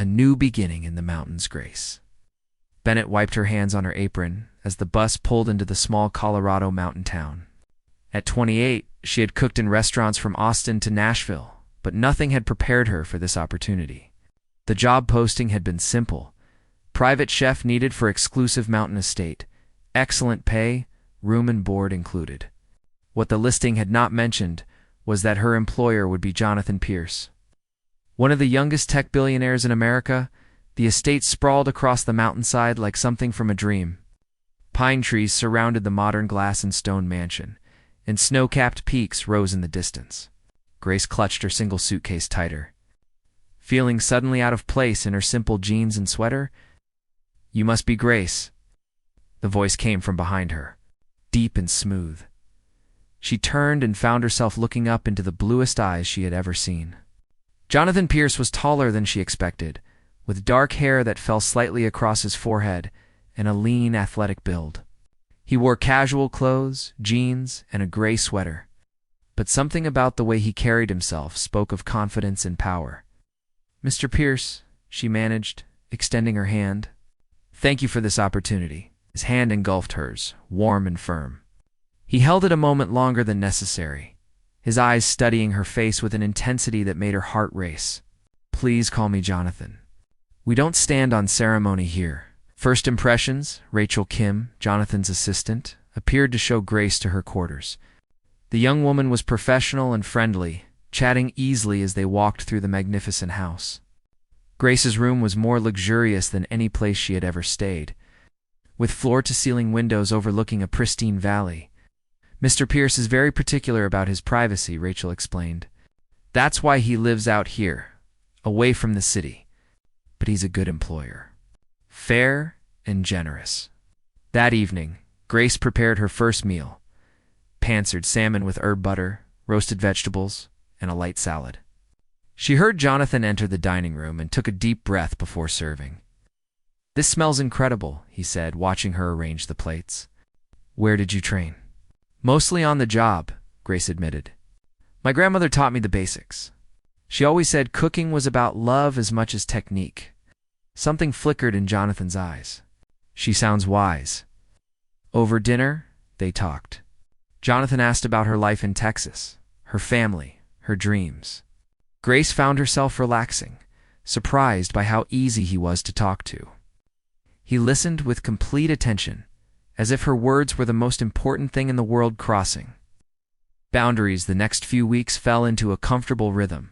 A new beginning in the mountains, Grace. Bennett wiped her hands on her apron as the bus pulled into the small Colorado mountain town. At 28, she had cooked in restaurants from Austin to Nashville, but nothing had prepared her for this opportunity. The job posting had been simple. Private chef needed for exclusive mountain estate. Excellent pay, room and board included. What the listing had not mentioned was that her employer would be Jonathan Pierce. One of the youngest tech billionaires in America, the estate sprawled across the mountainside like something from a dream. Pine trees surrounded the modern glass and stone mansion, and snow-capped peaks rose in the distance. Grace clutched her single suitcase tighter. Feeling suddenly out of place in her simple jeans and sweater, "You must be Grace." The voice came from behind her, deep and smooth. She turned and found herself looking up into the bluest eyes she had ever seen. Jonathan Pierce was taller than she expected, with dark hair that fell slightly across his forehead and a lean, athletic build. He wore casual clothes, jeans, and a gray sweater, but something about the way he carried himself spoke of confidence and power. "Mr. Pierce," she managed, extending her hand. "Thank you for this opportunity." His hand engulfed hers, warm and firm. He held it a moment longer than necessary, his eyes studying her face with an intensity that made her heart race. "Please call me Jonathan. We don't stand on ceremony here." First impressions, Rachel Kim, Jonathan's assistant, appeared to show Grace to her quarters. The young woman was professional and friendly, chatting easily as they walked through the magnificent house. Grace's room was more luxurious than any place she had ever stayed, with floor-to-ceiling windows overlooking a pristine valley. "Mr. Pierce is very particular about his privacy," Rachel explained. "That's why he lives out here, away from the city. But he's a good employer. Fair and generous." That evening, Grace prepared her first meal: pan-seared salmon with herb butter, roasted vegetables, and a light salad. She heard Jonathan enter the dining room and took a deep breath before serving. "This smells incredible," he said, watching her arrange the plates. "Where did you train?" "Mostly on the job," Grace admitted. "My grandmother taught me the basics. She always said cooking was about love as much as technique." Something flickered in Jonathan's eyes. "She sounds wise." Over dinner, they talked. Jonathan asked about her life in Texas, her family, her dreams. Grace found herself relaxing, surprised by how easy he was to talk to. He listened with complete attention, as if her words were the most important thing in the world crossing. Boundaries the next few weeks fell into a comfortable rhythm.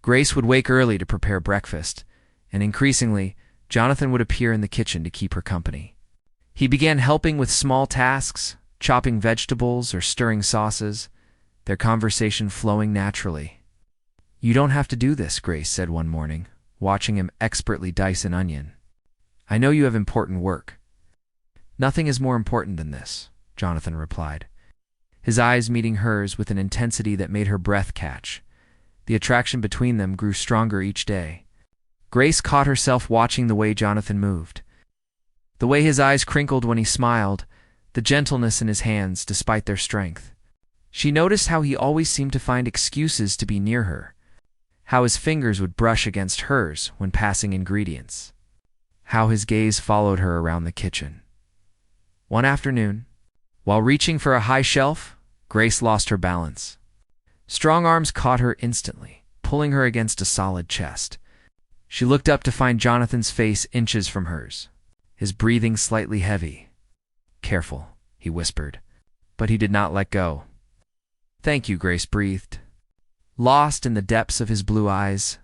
Grace would wake early to prepare breakfast, and increasingly, Jonathan would appear in the kitchen to keep her company. He began helping with small tasks, chopping vegetables or stirring sauces, their conversation flowing naturally. "You don't have to do this," Grace said one morning, watching him expertly dice an onion. "I know you have important work." "Nothing is more important than this," Jonathan replied, his eyes meeting hers with an intensity that made her breath catch. The attraction between them grew stronger each day. Grace caught herself watching the way Jonathan moved, the way his eyes crinkled when he smiled, the gentleness in his hands despite their strength. She noticed how he always seemed to find excuses to be near her, how his fingers would brush against hers when passing ingredients, how his gaze followed her around the kitchen. One afternoon, while reaching for a high shelf, Grace lost her balance. Strong arms caught her instantly, pulling her against a solid chest. She looked up to find Jonathan's face inches from hers, his breathing slightly heavy. "Careful," he whispered, but he did not let go. "Thank you," Grace breathed. Lost in the depths of his blue eyes,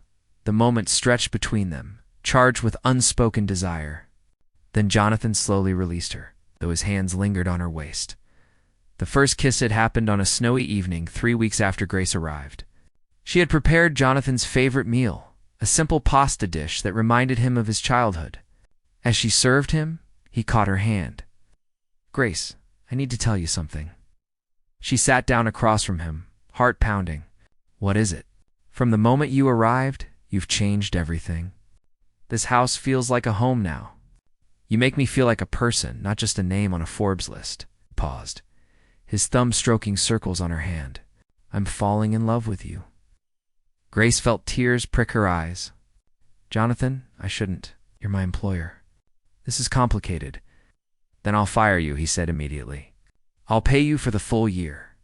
the moment stretched between them, charged with unspoken desire. Then Jonathan slowly released her, though his hands lingered on her waist. The first kiss had happened on a snowy evening 3 weeks after Grace arrived. She had prepared Jonathan's favorite meal, a simple pasta dish that reminded him of his childhood. As she served him, he caught her hand. "Grace, I need to tell you something." She sat down across from him, heart pounding. "What is it?" "From the moment you arrived, you've changed everything. This house feels like a home now. You make me feel like a person, not just a name on a Forbes list." He paused, his thumb stroking circles on her hand. "I'm falling in love with you." Grace felt tears prick her eyes. Jonathan, I shouldn't. You're my employer. This is complicated. Then I'll fire you, he said immediately. I'll pay you for the full year.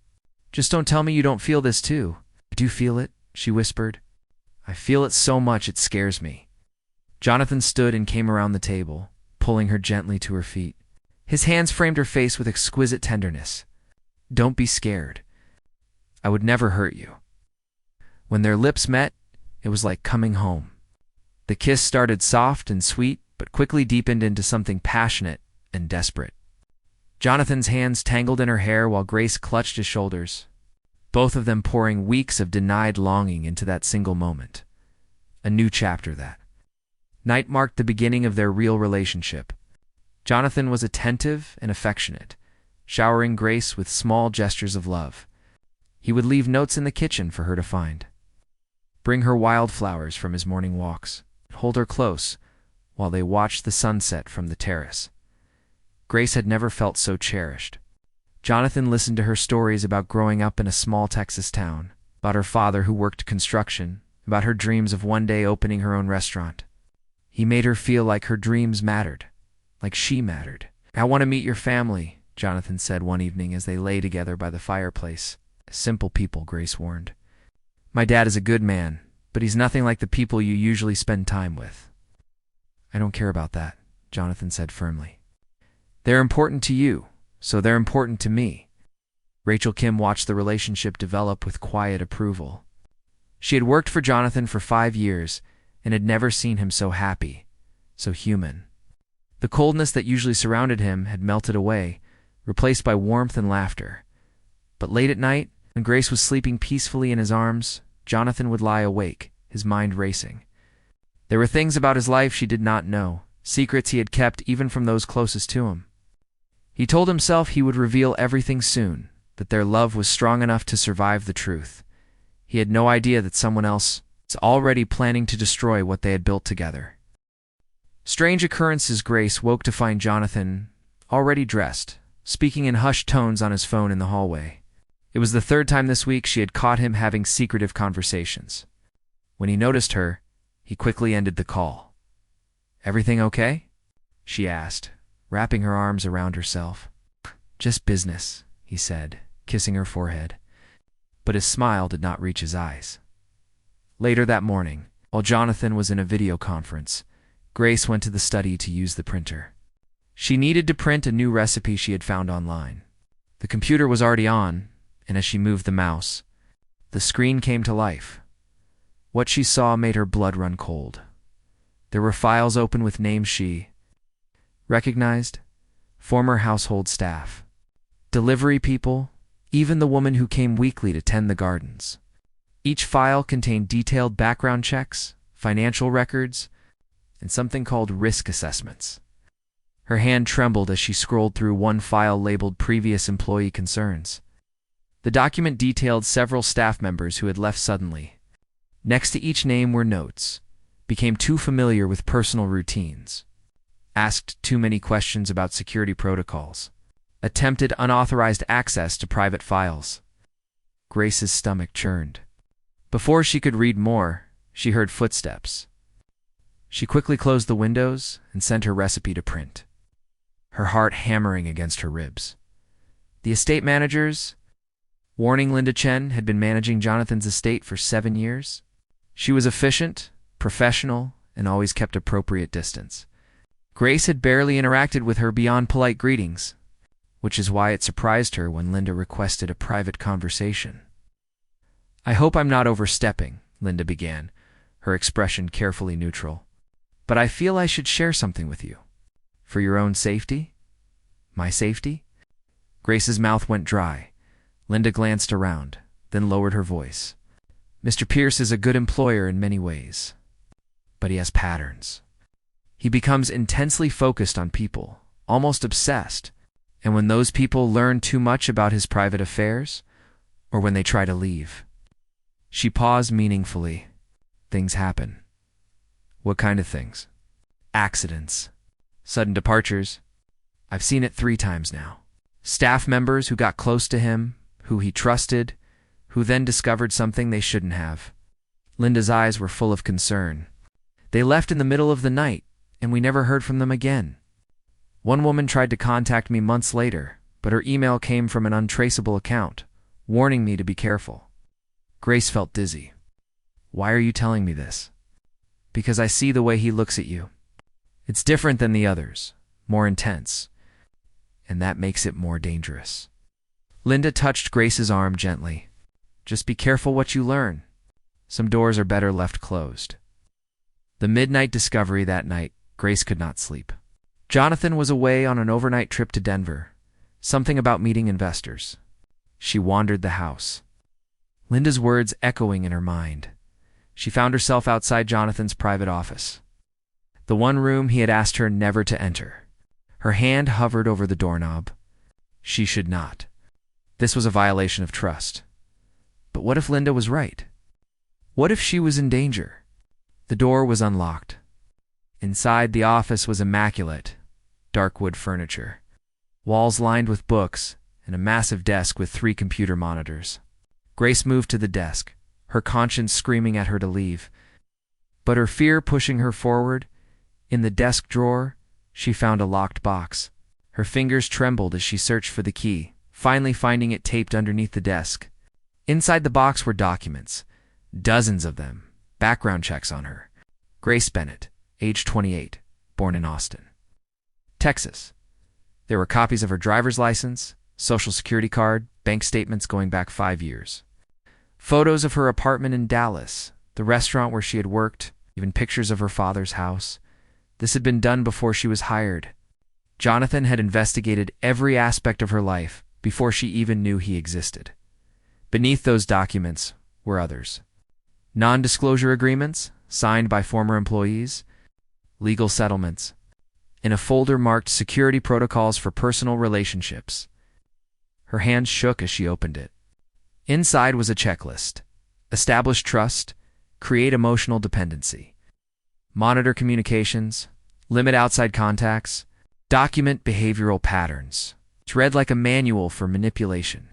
Just don't tell me you don't feel this too. I do feel it, she whispered. I feel it so much it scares me. Jonathan stood and came around the table, pulling her gently to her feet. His hands framed her face with exquisite tenderness. Don't be scared. I would never hurt you. When their lips met, it was like coming home. The kiss started soft and sweet, but quickly deepened into something passionate and desperate. Jonathan's hands tangled in her hair while Grace clutched his shoulders, both of them pouring weeks of denied longing into that single moment. A new chapter that night marked the beginning of their real relationship. Jonathan was attentive and affectionate, showering Grace with small gestures of love. He would leave notes in the kitchen for her to find, bring her wildflowers from his morning walks, hold her close while they watched the sunset from the terrace. Grace had never felt so cherished. Jonathan listened to her stories about growing up in a small Texas town, about her father who worked construction, about her dreams of one day opening her own restaurant. He made her feel like her dreams mattered, like she mattered. I want to meet your family, Jonathan said one evening as they lay together by the fireplace. Simple people, Grace warned. My dad is a good man, but he's nothing like the people you usually spend time with. I don't care about that, Jonathan said firmly. They're important to you, so they're important to me. Rachel Kim watched the relationship develop with quiet approval. She had worked for Jonathan for 5 years and had never seen him so happy, so human. The coldness that usually surrounded him had melted away, replaced by warmth and laughter. But late at night, when Grace was sleeping peacefully in his arms, Jonathan would lie awake, his mind racing. There were things about his life she did not know, secrets he had kept even from those closest to him. He told himself he would reveal everything soon, that their love was strong enough to survive the truth. He had no idea that someone else was already planning to destroy what they had built together. Strange occurrences. Grace woke to find Jonathan, already dressed, speaking in hushed tones on his phone in the hallway. It was the 3rd time this week she had caught him having secretive conversations. When he noticed her, he quickly ended the call. Everything okay? She asked, wrapping her arms around herself. Just business, he said, kissing her forehead. But his smile did not reach his eyes. Later that morning, while Jonathan was in a video conference, Grace went to the study to use the printer. She needed to print a new recipe she had found online. The computer was already on, and as she moved the mouse, the screen came to life. What she saw made her blood run cold. There were files open with names she recognized, former household staff, delivery people, even the woman who came weekly to tend the gardens. Each file contained detailed background checks, financial records, and something called risk assessments. Her hand trembled as she scrolled through one file labeled Previous Employee Concerns. The document detailed several staff members who had left suddenly. Next to each name were notes. Became too familiar with personal routines. Asked too many questions about security protocols. Attempted unauthorized access to private files. Grace's stomach churned. Before she could read more, she heard footsteps. She quickly closed the windows and sent her recipe to print, her heart hammering against her ribs. The estate managers, warning Linda Chen, had been managing Jonathan's estate for 7 years. She was efficient, professional, and always kept appropriate distance. Grace had barely interacted with her beyond polite greetings, which is why it surprised her when Linda requested a private conversation. I hope I'm not overstepping, Linda began, her expression carefully neutral. But I feel I should share something with you. For your own safety? My safety? Grace's mouth went dry. Linda glanced around, then lowered her voice. Mr. Pierce is a good employer in many ways, but he has patterns. He becomes intensely focused on people, almost obsessed, and when those people learn too much about his private affairs, or when they try to leave. She paused meaningfully. Things happen. What kind of things? Accidents. Sudden departures. I've seen it 3 times now. Staff members who got close to him, who he trusted, who then discovered something they shouldn't have. Linda's eyes were full of concern. They left in the middle of the night, and we never heard from them again. One woman tried to contact me months later, but her email came from an untraceable account, warning me to be careful. Grace felt dizzy. Why are you telling me this? Because I see the way he looks at you. It's different than the others, more intense, and that makes it more dangerous. Linda touched Grace's arm gently. Just be careful what you learn. Some doors are better left closed. The midnight discovery that night, Grace could not sleep. Jonathan was away on an overnight trip to Denver. Something about meeting investors. She wandered the house, Linda's words echoing in her mind. She found herself outside Jonathan's private office, the one room he had asked her never to enter. Her hand hovered over the doorknob. She should not. This was a violation of trust. But what if Linda was right? What if she was in danger? The door was unlocked. Inside, the office was immaculate. Dark wood furniture, walls lined with books, and a massive desk with 3 computer monitors. Grace moved to the desk, her conscience screaming at her to leave. But her fear pushing her forward. In the desk drawer, she found a locked box. Her fingers trembled as she searched for the key, finally finding it taped underneath the desk. Inside the box were documents, dozens of them, background checks on her. Grace Bennett, age 28, born in Austin, Texas. There were copies of her driver's license, social security card, bank statements going back 5 years. Photos of her apartment in Dallas, the restaurant where she had worked, even pictures of her father's house. This had been done before she was hired. Jonathan had investigated every aspect of her life before she even knew he existed. Beneath those documents were others. Non-disclosure agreements signed by former employees, legal settlements, in a folder marked security protocols for personal relationships. Her hands shook as she opened it. Inside was a checklist. Establish trust, create emotional dependency, monitor communications, limit outside contacts, document behavioral patterns. It read like a manual for manipulation.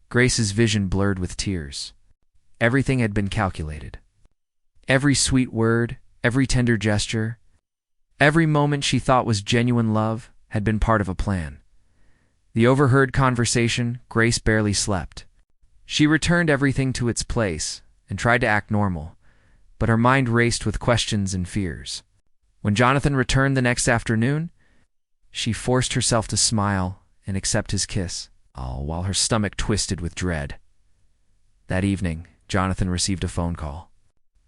Grace's vision blurred with tears. Everything had been calculated. Every sweet word, every tender gesture, every moment she thought was genuine love had been part of a plan. The overheard conversation, Grace barely slept. She returned everything to its place and tried to act normal, but her mind raced with questions and fears. When Jonathan returned the next afternoon, she forced herself to smile and accept his kiss, all while her stomach twisted with dread. That evening, Jonathan received a phone call.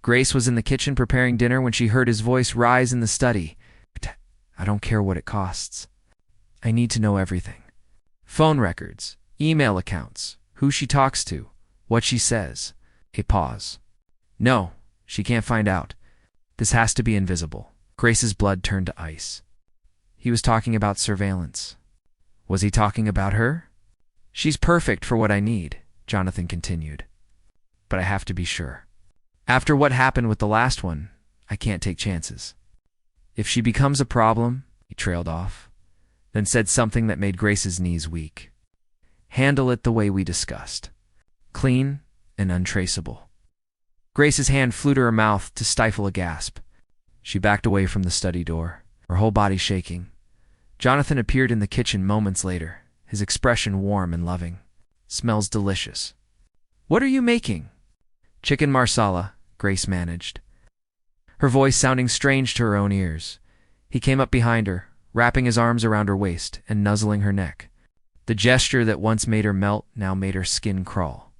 Grace was in the kitchen preparing dinner when she heard his voice rise in the study. I don't care what it costs. I need to know everything. Phone records, email accounts, who she talks to, what she says. A pause. No, she can't find out. This has to be invisible. Grace's blood turned to ice. He was talking about surveillance. Was he talking about her? She's perfect for what I need, Jonathan continued. But I have to be sure. After what happened with the last one, I can't take chances. If she becomes a problem, he trailed off, then said something that made Grace's knees weak. Handle it the way we discussed. Clean and untraceable. Grace's hand flew to her mouth to stifle a gasp. She backed away from the study door, her whole body shaking. Jonathan appeared in the kitchen moments later, his expression warm and loving. Smells delicious. What are you making? Chicken marsala, Grace managed, her voice sounding strange to her own ears. He came up behind her, wrapping his arms around her waist and nuzzling her neck. The gesture that once made her melt now made her skin crawl.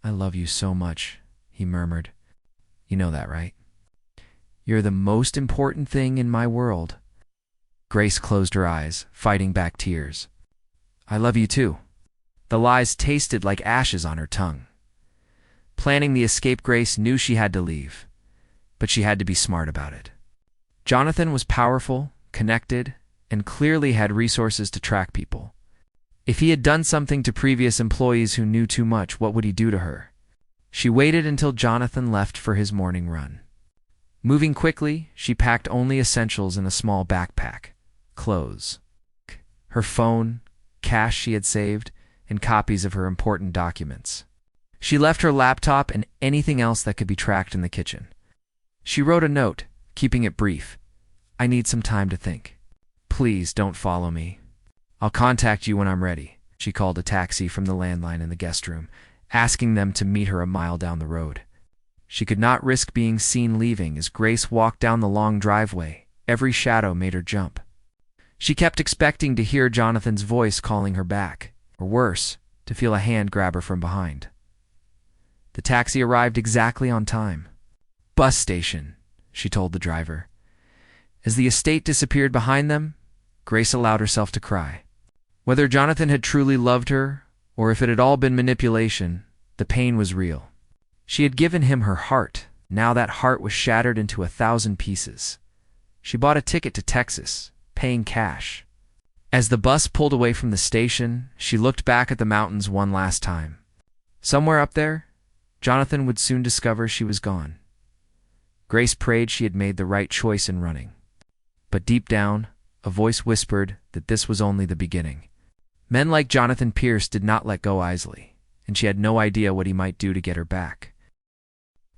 I love you so much, he murmured. You know that, right? You're the most important thing in my world. Grace closed her eyes, fighting back tears. I love you too. The lies tasted like ashes on her tongue. Planning the escape, Grace knew she had to leave, but she had to be smart about it. Jonathan was powerful, connected, and clearly had resources to track people. If he had done something to previous employees who knew too much, what would he do to her? She waited until Jonathan left for his morning run. Moving quickly, she packed only essentials in a small backpack. Clothes, her phone, cash she had saved, and copies of her important documents. She left her laptop and anything else that could be tracked in the kitchen. She wrote a note, keeping it brief. I need some time to think. Please don't follow me. I'll contact you when I'm ready. She called a taxi from the landline in the guest room, asking them to meet her a mile down the road. She could not risk being seen leaving as Grace walked down the long driveway. Every shadow made her jump. She kept expecting to hear Jonathan's voice calling her back, or worse, to feel a hand grab her from behind. The taxi arrived exactly on time. Bus station, she told the driver. As the estate disappeared behind them, Grace allowed herself to cry. Whether Jonathan had truly loved her, or if it had all been manipulation, the pain was real. She had given him her heart. Now that heart was shattered into 1,000 pieces. She bought a ticket to Texas, paying cash. As the bus pulled away from the station, she looked back at the mountains one last time. Somewhere up there, Jonathan would soon discover she was gone. Grace prayed she had made the right choice in running. But deep down, a voice whispered that this was only the beginning. Men like Jonathan Pierce did not let go easily, and she had no idea what he might do to get her back.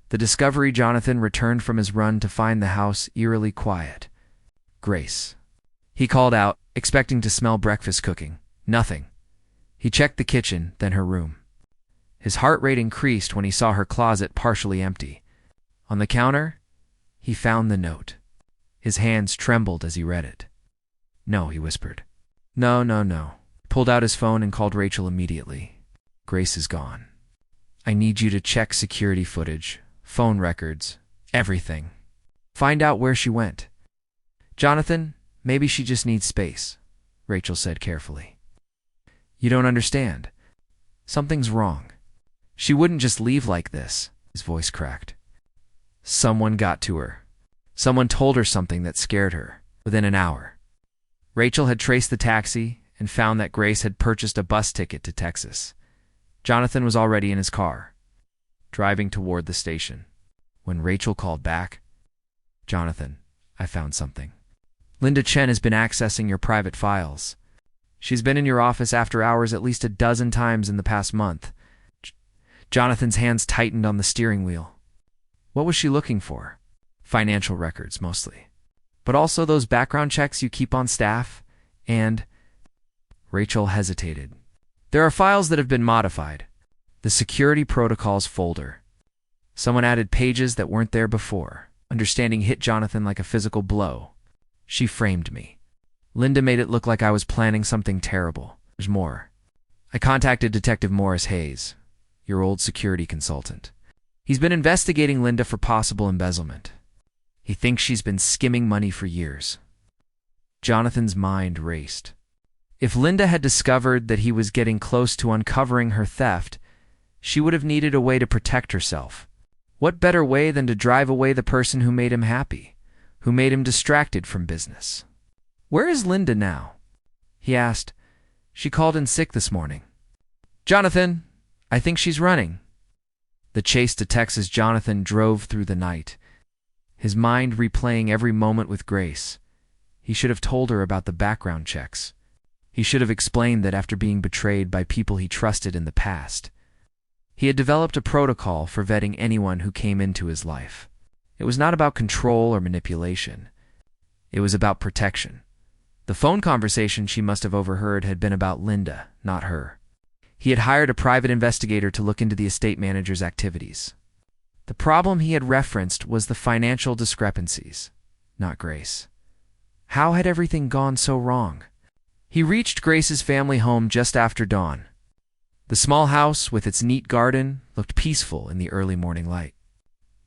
The discovery Jonathan returned from his run to find the house eerily quiet. Grace. He called out, expecting to smell breakfast cooking. Nothing. He checked the kitchen, then her room. His heart rate increased when he saw her closet partially empty. On the counter, he found the note. His hands trembled as he read it. No, he whispered. No. Pulled out his phone and called Rachel immediately. Grace is gone. I need you to check security footage, phone records, everything. Find out where she went. Jonathan, maybe she just needs space, Rachel said carefully. You don't understand. Something's wrong. She wouldn't just leave like this. His voice cracked. Someone got to her. Someone told her something that scared her. Within an hour, Rachel had traced the taxi and found that Grace had purchased a bus ticket to Texas. Jonathan was already in his car, driving toward the station. When Rachel called back, Jonathan, I found something. Linda Chen has been accessing your private files. She's been in your office after hours at least a dozen times in the past month. Jonathan's hands tightened on the steering wheel. What was she looking for? Financial records, mostly. But also those background checks you keep on staff, and... Rachel hesitated. There are files that have been modified. The security protocols folder. Someone added pages that weren't there before. Understanding hit Jonathan like a physical blow. She framed me. Linda made it look like I was planning something terrible. There's more. I contacted Detective Morris Hayes, your old security consultant. He's been investigating Linda for possible embezzlement. He thinks she's been skimming money for years. Jonathan's mind raced. If Linda had discovered that he was getting close to uncovering her theft, she would have needed a way to protect herself. What better way than to drive away the person who made him happy, who made him distracted from business? Where is Linda now? He asked. She called in sick this morning. Jonathan, I think she's running. The chase to Texas Jonathan drove through the night, his mind replaying every moment with Grace. He should have told her about the background checks. He should have explained that after being betrayed by people he trusted in the past, he had developed a protocol for vetting anyone who came into his life. It was not about control or manipulation. It was about protection. The phone conversation she must have overheard had been about Linda, not her. He had hired a private investigator to look into the estate manager's activities. The problem he had referenced was the financial discrepancies, not Grace. How had everything gone so wrong? He reached Grace's family home just after dawn. The small house, with its neat garden, looked peaceful in the early morning light.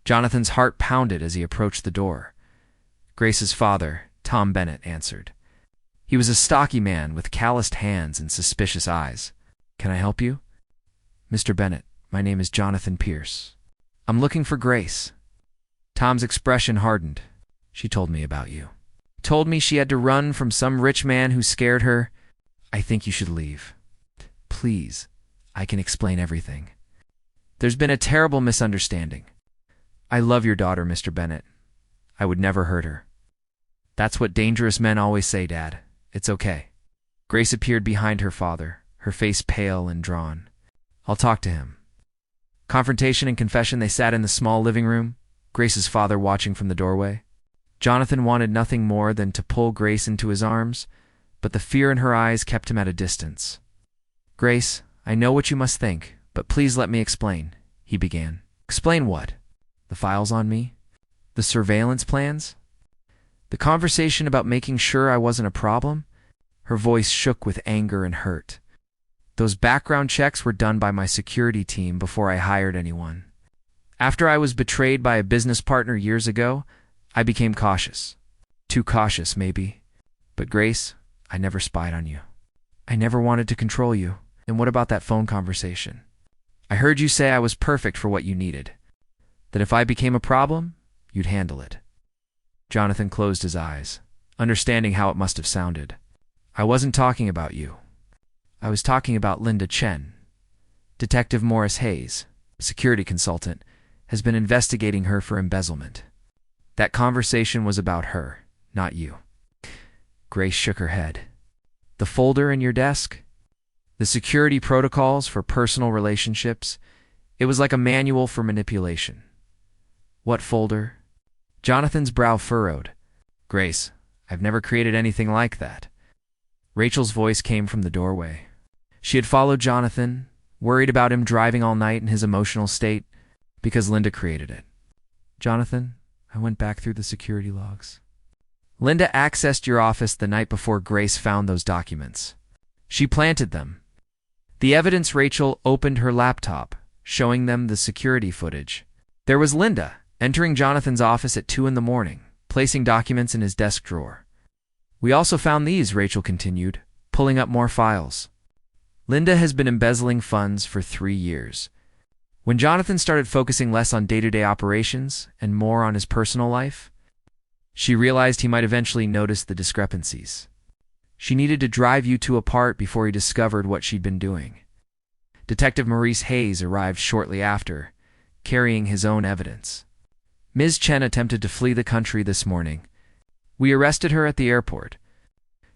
Jonathan's heart pounded as he approached the door. Grace's father, Tom Bennett, answered. He was a stocky man with calloused hands and suspicious eyes. Can I help you? Mr. Bennett, my name is Jonathan Pierce. I'm looking for Grace. Tom's expression hardened. She told me about you. Told me she had to run from some rich man who scared her. I think you should leave. Please, I can explain everything. There's been a terrible misunderstanding. I love your daughter, Mr. Bennett. I would never hurt her. That's what dangerous men always say, Dad. It's okay. Grace appeared behind her father, her face pale and drawn. I'll talk to him. Confrontation and confession, they sat in the small living room, Grace's father watching from the doorway. Jonathan wanted nothing more than to pull Grace into his arms, but the fear in her eyes kept him at a distance. "Grace, I know what you must think, but please let me explain," he began. "Explain what? The files on me? The surveillance plans? The conversation about making sure I wasn't a problem?" Her voice shook with anger and hurt. "Those background checks were done by my security team before I hired anyone. After I was betrayed by a business partner years ago, I became cautious. Too cautious, maybe. But Grace, I never spied on you. I never wanted to control you. And what about that phone conversation? I heard you say I was perfect for what you needed. That if I became a problem, you'd handle it." Jonathan closed his eyes, understanding how it must have sounded. "I wasn't talking about you. I was talking about Linda Chen. Detective Morris Hayes, a security consultant, has been investigating her for embezzlement. That conversation was about her, not you." Grace shook her head. "The folder in your desk? The security protocols for personal relationships? It was like a manual for manipulation." "What folder?" Jonathan's brow furrowed. "Grace, I've never created anything like that." Rachel's voice came from the doorway. She had followed Jonathan, worried about him driving all night in his emotional state, because Linda created it. "Jonathan, I went back through the security logs. Linda accessed your office the night before Grace found those documents. She planted them. The evidence Rachel opened her laptop, showing them the security footage. There was Linda entering Jonathan's office at 2 in the morning, placing documents in his desk drawer. We also found these," Rachel continued, pulling up more files. "Linda has been embezzling funds for 3 years. When Jonathan started focusing less on day-to-day operations and more on his personal life, she realized he might eventually notice the discrepancies. She needed to drive you two apart before he discovered what she'd been doing. Detective Maurice Hayes arrived shortly after, carrying his own evidence. Ms. Chen attempted to flee the country this morning. We arrested her at the airport.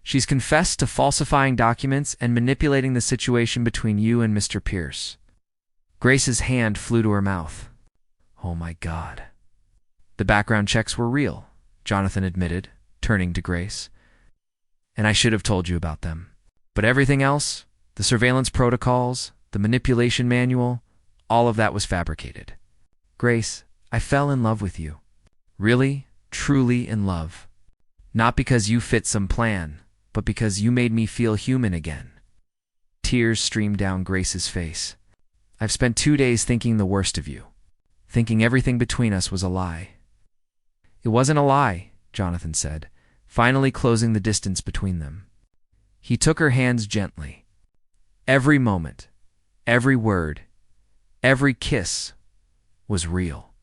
She's confessed to falsifying documents and manipulating the situation between you and Mr. Pierce." Grace's hand flew to her mouth. "Oh my God." "The background checks were real," Jonathan admitted, turning to Grace. "And I should have told you about them. But everything else, the surveillance protocols, the manipulation manual, all of that was fabricated. Grace, I fell in love with you. Really, truly in love. Not because you fit some plan, but because you made me feel human again." Tears streamed down Grace's face. "I've spent 2 days thinking the worst of you, thinking everything between us was a lie." "It wasn't a lie," Jonathan said, finally closing the distance between them. He took her hands gently. "Every moment, every word, every kiss was real.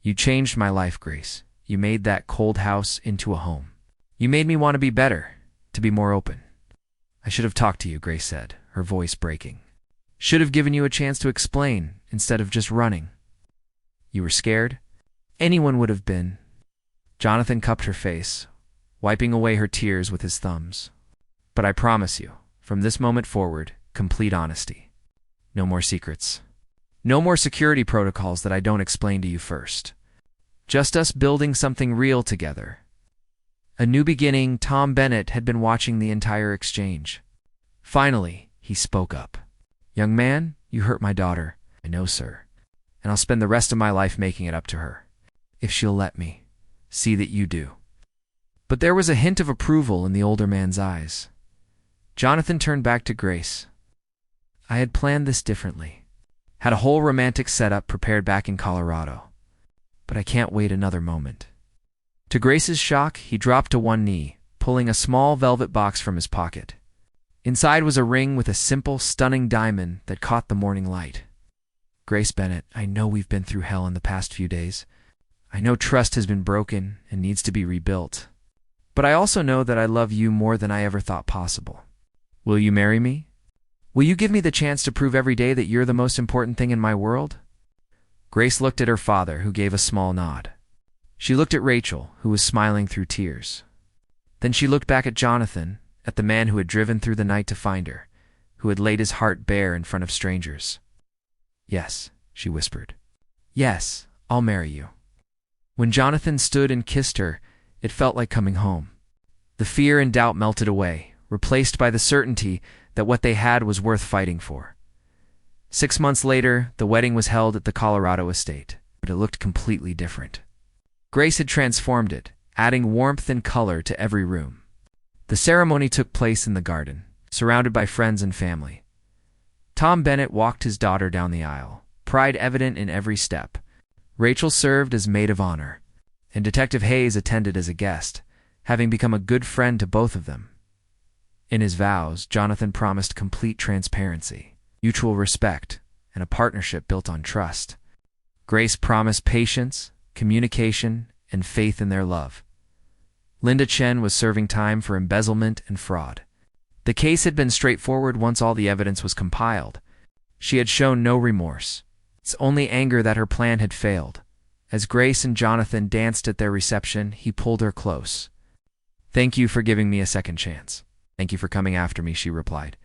You changed my life, Grace. You made that cold house into a home. You made me want to be better, to be more open." "I should have talked to you," Grace said, her voice breaking. "Should have given you a chance to explain instead of just running." "You were scared? Anyone would have been." Jonathan cupped her face, wiping away her tears with his thumbs. "But I promise you, from this moment forward, complete honesty. No more secrets. No more security protocols that I don't explain to you first. Just us building something real together." A new beginning. Tom Bennett had been watching the entire exchange. Finally, he spoke up. "Young man, you hurt my daughter." "I know, sir. And I'll spend the rest of my life making it up to her. If she'll let me. See that you do." But there was a hint of approval in the older man's eyes. Jonathan turned back to Grace. "I had planned this differently. Had a whole romantic setup prepared back in Colorado. But I can't wait another moment." To Grace's shock, he dropped to one knee, pulling a small velvet box from his pocket. Inside was a ring with a simple, stunning diamond that caught the morning light. "Grace Bennett, I know we've been through hell in the past few days. I know trust has been broken and needs to be rebuilt. But I also know that I love you more than I ever thought possible. Will you marry me? Will you give me the chance to prove every day that you're the most important thing in my world?" Grace looked at her father, who gave a small nod. She looked at Rachel, who was smiling through tears. Then she looked back at Jonathan, at the man who had driven through the night to find her, who had laid his heart bare in front of strangers. "Yes," she whispered. "Yes, I'll marry you." When Jonathan stood and kissed her, It felt like coming home. The fear and doubt melted away, replaced by the certainty that what they had was worth fighting for. 6 months later, the wedding was held at the Colorado estate, but it looked completely different. Grace had transformed it, adding warmth and color to every room. The ceremony took place in the garden, surrounded by friends and family. Tom Bennett walked his daughter down the aisle, pride evident in every step. Rachel served as maid of honor, and Detective Hayes attended as a guest, having become a good friend to both of them. In his vows, Jonathan promised complete transparency, mutual respect, and a partnership built on trust. Grace promised patience, communication, and faith in their love. Linda Chen was serving time for embezzlement and fraud. The case had been straightforward once all the evidence was compiled. She had shown no remorse. It's only anger that her plan had failed. As Grace and Jonathan danced at their reception, he pulled her close. "Thank you for giving me a second chance. Thank you for coming after me," she replied.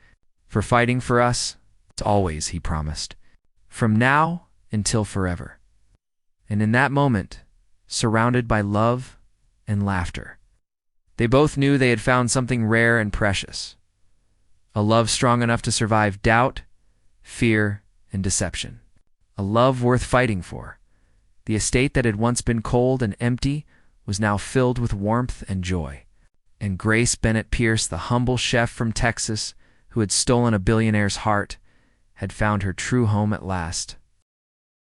"For fighting for us, it's always," he promised. "From now until forever." And in that moment, surrounded by love and laughter, they both knew they had found something rare and precious. A love strong enough to survive doubt, fear, and deception. A love worth fighting for. The estate that had once been cold and empty was now filled with warmth and joy. And Grace Bennett Pierce, the humble chef from Texas who had stolen a billionaire's heart, had found her true home at last.